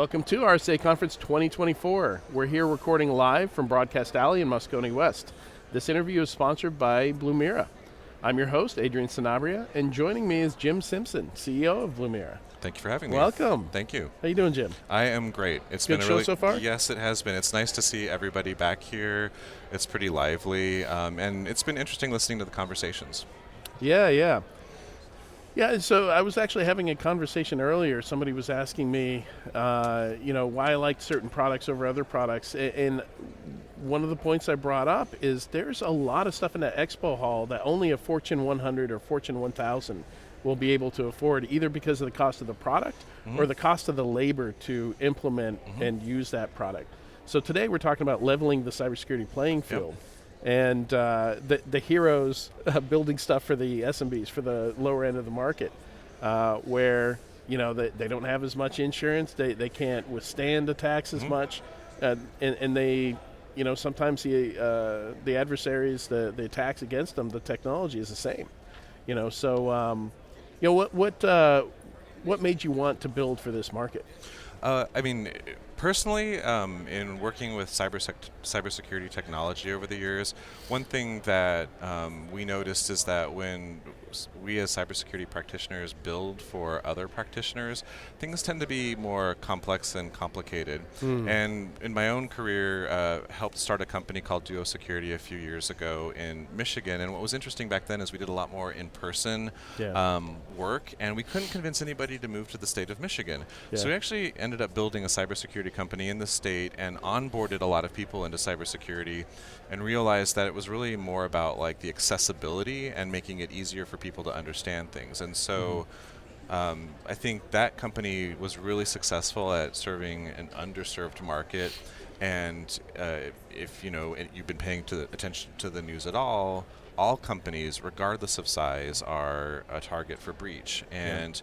Welcome to RSA Conference 2024. We're here recording live from Broadcast Alley in Moscone West. This interview is sponsored by Blumira. I'm your host, Adrian Sanabria, and joining me is Jim Simpson, CEO of Blumira. Thank you for having me. Welcome. Thank you. How you doing, Jim? I am great. It's Good been a show really so far? Yes, it has been. It's nice to see everybody back here. It's pretty lively, and it's been interesting listening to the conversations. Yeah, so I was actually having a conversation earlier. Somebody was asking me, why I liked certain products over other products. And one of the points I brought up is there's a lot of stuff in that expo hall that only a Fortune 100 or Fortune 1000 will be able to afford, either because of the cost of the product or the cost of the labor to implement and use that product. So today we're talking about leveling the cybersecurity playing field. Yep. And the heroes building stuff for the SMBs, for the lower end of the market, where they don't have as much insurance, they can't withstand attacks as much, and they, sometimes the adversaries, the attacks against them, the technology is the same, So, what made you want to build for this market? Personally, in working with cybersecurity technology over the years, one thing that we noticed is that when we as cybersecurity practitioners build for other practitioners, things tend to be more complex and complicated. And in my own career, helped start a company called Duo Security a few years ago in Michigan. And what was interesting back then is we did a lot more in-person work, and we couldn't convince anybody to move to the state of Michigan. So we actually ended up building a cybersecurity company in the state and onboarded a lot of people into cybersecurity and realized that it was really more about like the accessibility and making it easier for people to understand things. And so I think that company was really successful at serving an underserved market. And if you've been paying attention to the news at all companies, regardless of size, are a target for breach. And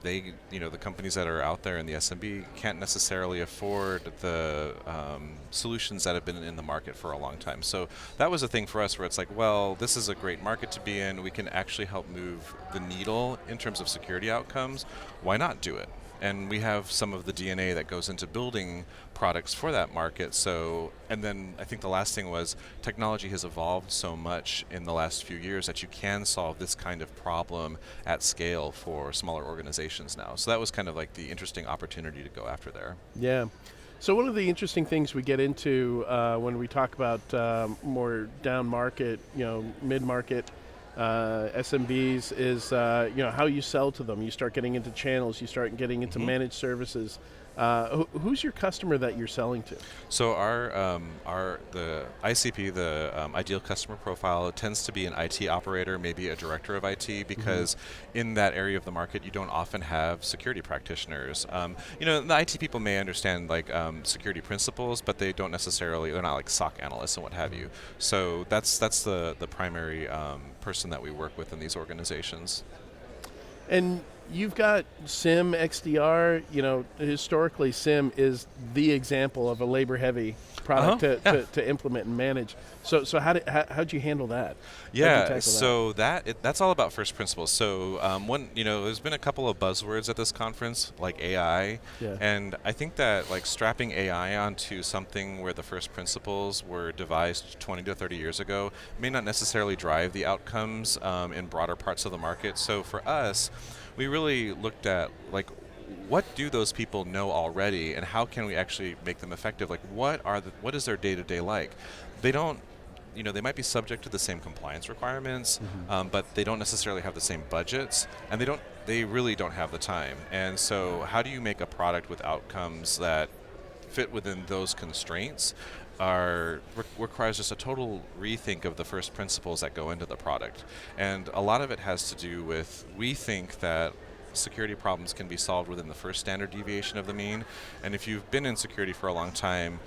they, the companies that are out there in the SMB can't necessarily afford the solutions that have been in the market for a long time. So that was a thing for us where it's like, well, this is a great market to be in. We can actually help move the needle in terms of security outcomes. Why not do it? And we have some of the DNA that goes into building products for that market. So, and then I think the last thing was technology has evolved so much in the last few years that you can solve this kind of problem at scale for smaller organizations now. So that was kind of like the interesting opportunity to go after there. Yeah. So one of the interesting things we get into when we talk about more down market, mid-market, SMBs is how you sell to them. You start getting into channels, you start getting into managed services. Who's your customer that you're selling to? So the ICP, the ideal customer profile, tends to be an IT operator, maybe a director of IT, because in that area of the market you don't often have security practitioners. The IT people may understand like security principles, but they don't necessarily, they're not like SOC analysts and what have you. So that's the primary person that we work with in these organizations. And you've got SIM, XDR. Historically, SIM is the example of a labor-heavy product to implement and manage. So how'd you handle that? Yeah, so that's all about first principles. So there's been a couple of buzzwords at this conference, like AI, and I think that like strapping AI onto something where the first principles were devised 20 to 30 years ago may not necessarily drive the outcomes in broader parts of the market. So for us, we really looked at like, what do those people know already, and how can we actually make them effective? Like, what is their day-to-day like? They don't, they might be subject to the same compliance requirements, but they don't necessarily have the same budgets, and they really don't have the time. And so, how do you make a product with outcomes that fit within those constraints? Requires just a total rethink of the first principles that go into the product. And a lot of it has to do with, we think that security problems can be solved within the first standard deviation of the mean. And if you've been in security for a long time,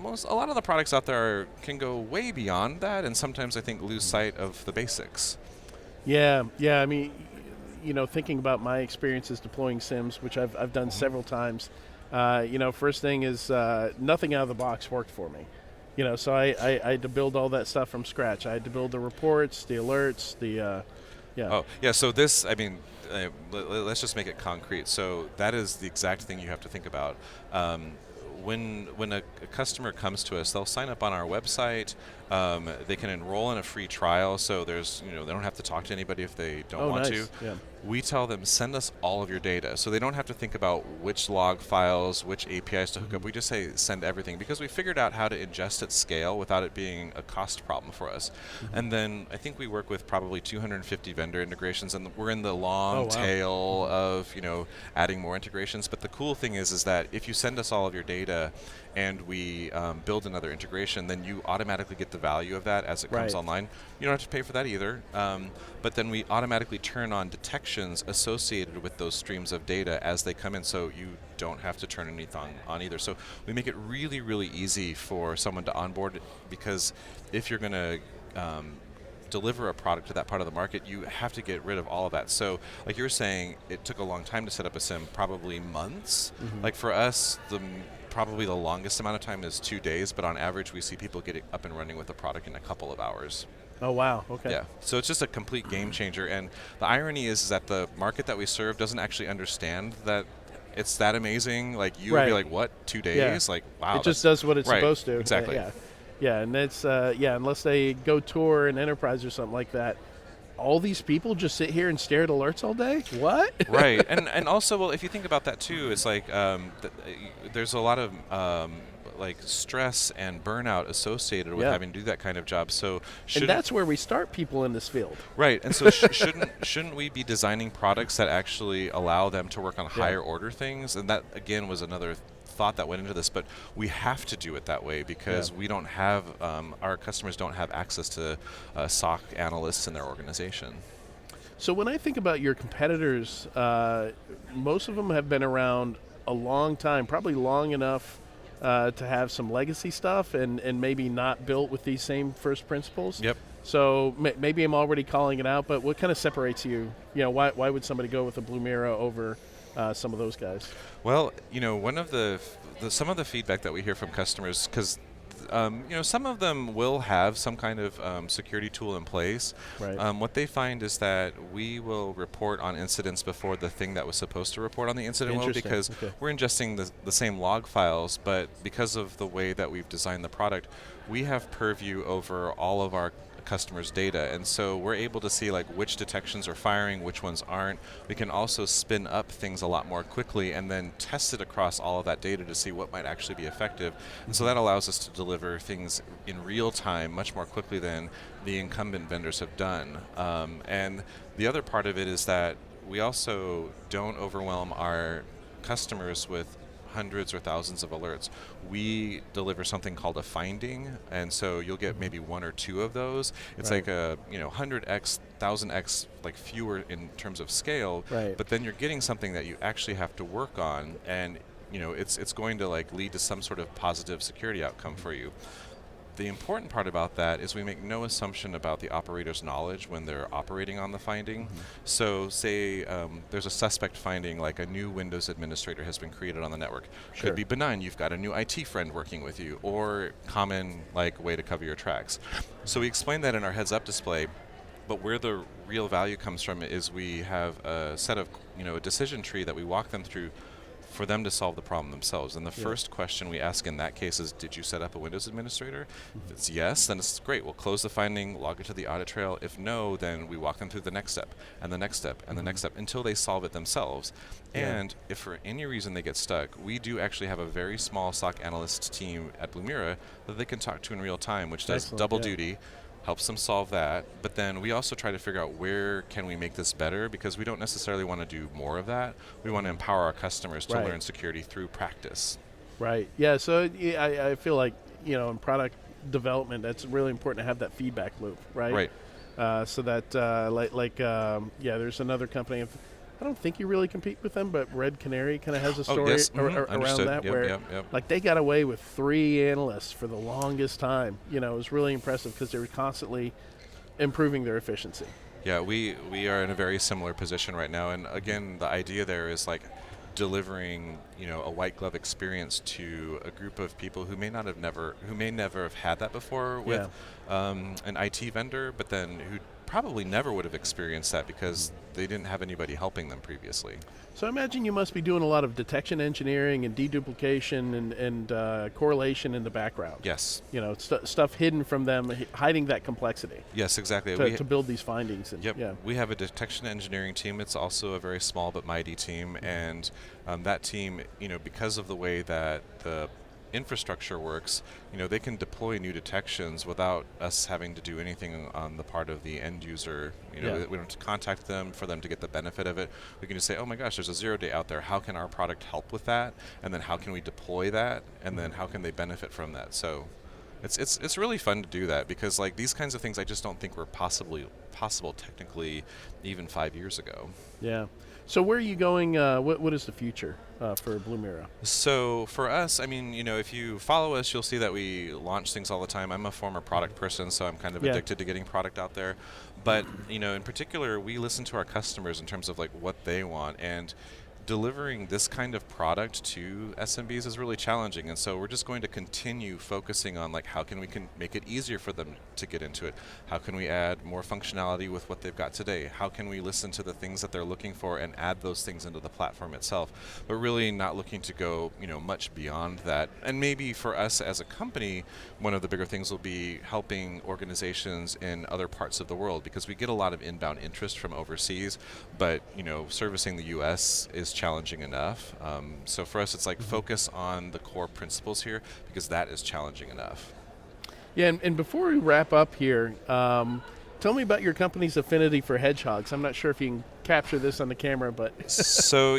a lot of the products out there can go way beyond that, and sometimes I think lose sight of the basics. Yeah. I mean, thinking about my experiences deploying SIMs, which I've done several times, first thing is nothing out of the box worked for me. So I had to build all that stuff from scratch. I had to build the reports, the alerts, the Yeah. Oh, yeah. So this, I mean, let's just make it concrete. So that is the exact thing you have to think about. Um, when a customer comes to us, they'll sign up on our website. They can enroll in a free trial. So there's, they don't have to talk to anybody if they don't Oh, want to. nice. Yeah. We tell them, send us all of your data. So they don't have to think about which log files, which APIs to hook up. We just say send everything, because we figured out how to ingest at scale without it being a cost problem for us. And then I think we work with probably 250 vendor integrations, and we're in the Oh, long wow. tail of adding more integrations. But the cool thing is that if you send us all of your data and we build another integration, then you automatically get the value of that as it comes Right. online. You don't have to pay for that either. But then we automatically turn on detections associated with those streams of data as they come in, so you don't have to turn anything on either. So we make it really, really easy for someone to onboard, because if you're going to deliver a product to that part of the market, you have to get rid of all of that. So like you were saying, it took a long time to set up a SIM, probably months. Like for us, probably the longest amount of time is 2 days, but on average we see people get up and running with the product in a couple of hours. Oh, wow. Okay. Yeah, so it's just a complete game changer. And the irony is that the market that we serve doesn't actually understand that it's that amazing. Like you would be Right. like, what, 2 Yeah. days? Like, wow. It just does what it's right, supposed to. Exactly. Yeah. Yeah, and it's unless they go tour an enterprise or something like that, all these people just sit here and stare at alerts all day. What? Right, and also, well, if you think about that too, it's like there's a lot of like stress and burnout associated with Yeah. having to do that kind of job. So And that's where we start people in this field. right, and so shouldn't we be designing products that actually allow them to work on higher order things? And that again was another thought that went into this, but we have to do it that way because we don't have our customers don't have access to SOC analysts in their organization. So when I think about your competitors, most of them have been around a long time, probably long enough to have some legacy stuff and maybe not built with these same first principles. Yep. So maybe I'm already calling it out, but what kind of separates you? Why would somebody go with a Blumira over some of those guys? Well, one of some of the feedback that we hear from customers, because some of them will have some kind of security tool in place. Right. What they find is that we will report on incidents before the thing that was supposed to report on the incident will, Interesting. because Okay. we're ingesting the same log files, but because of the way that we've designed the product, we have purview over all of our customers' data, and so we're able to see like which detections are firing, which ones aren't. We can also spin up things a lot more quickly and then test it across all of that data to see what might actually be effective. And so that allows us to deliver things in real time much more quickly than the incumbent vendors have done. And the other part of it is that we also don't overwhelm our customers with hundreds or thousands of alerts. We deliver something called a finding, and so you'll get maybe one or two of those. It's Right. like a 100x, 1000x, like fewer in terms of scale. Right. But then you're getting something that you actually have to work on, and it's going to like lead to some sort of positive security outcome for you. The important part about that is we make no assumption about the operator's knowledge when they're operating on the finding. So say there's a suspect finding, like a new Windows administrator has been created on the network. Sure. Could be benign, you've got a new IT friend working with you, or common like way to cover your tracks. So we explain that in our heads up display, but where the real value comes from is we have a set of, a decision tree that we walk them through for them to solve the problem themselves. And the first question we ask in that case is, did you set up a Windows administrator? If it's yes, then it's great. We'll close the finding, log it to the audit trail. If no, then we walk them through the next step, and the next step, and the next step, until they solve it themselves. And if for any reason they get stuck, we do actually have a very small SOC analyst team at Blumira that they can talk to in real time, which does Excellent, double yeah. duty, helps them solve that. But then we also try to figure out where can we make this better, because we don't necessarily want to do more of that. We want to empower our customers to Right. learn security through practice. Right. Yeah. So I feel like in product development, that's really important to have that feedback loop, right? Right. So that there's another company. I don't think you really compete with them, but Red Canary kind of has a story yes. around Understood. that Yep, where yep. like they got away with 3 analysts for the longest time. It was really impressive because they were constantly improving their efficiency. Yeah, we are in a very similar position right now, and again, the idea there is like delivering a white glove experience to a group of people who may never have had that before with an IT vendor, but then who probably never would have experienced that because they didn't have anybody helping them previously. So I imagine you must be doing a lot of detection engineering and deduplication and correlation in the background. Yes. You know, stuff hidden from them, hiding that complexity Yes, exactly. to build these findings. And, Yep. yeah. We have a detection engineering team. It's also a very small but mighty team, and that team, because of the way that the infrastructure works, they can deploy new detections without us having to do anything on the part of the end user. We don't have to contact them for them to get the benefit of it. We can just say, oh my gosh, there's a 0-day out there. How can our product help with that? And then how can we deploy that? And then how can they benefit from that? So it's really fun to do that, because like these kinds of things I just don't think were possible technically even 5 years ago. Yeah. So where are you going? What is the future for Blumira? So for us, I mean, if you follow us, you'll see that we launch things all the time. I'm a former product person, so I'm kind of addicted to getting product out there. But, in particular, we listen to our customers in terms of like what they want, and delivering this kind of product to SMBs is really challenging, and so we're just going to continue focusing on like how can we make it easier for them to get into it. How can we add more functionality with what they've got today? How can we listen to the things that they're looking for and add those things into the platform itself? But really not looking to go, much beyond that. And maybe for us as a company, one of the bigger things will be helping organizations in other parts of the world, because we get a lot of inbound interest from overseas, but servicing the US is challenging enough. So for us, it's like focus on the core principles here, because that is challenging enough. Yeah, and before we wrap up here, tell me about your company's affinity for hedgehogs. I'm not sure if you can capture this on the camera, but so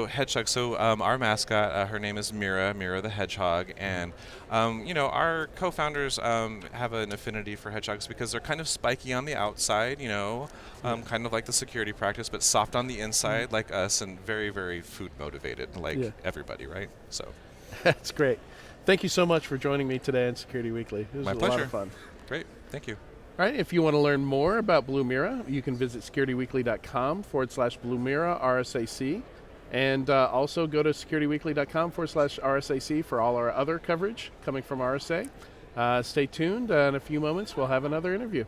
hedgehog. So our mascot, her name is Mira the hedgehog, and our co-founders have an affinity for hedgehogs because they're kind of spiky on the outside, kind of like the security practice, but soft on the inside, like us, and very, very food motivated, like everybody, right? So that's great. Thank you so much for joining me today on Security Weekly. It was my a pleasure. lot of fun. Great, thank you. All right, if you want to learn more about Blumira, you can visit securityweekly.com/Blumira RSAC, and also go to securityweekly.com/RSAC for all our other coverage coming from RSA. Stay tuned. In a few moments, we'll have another interview.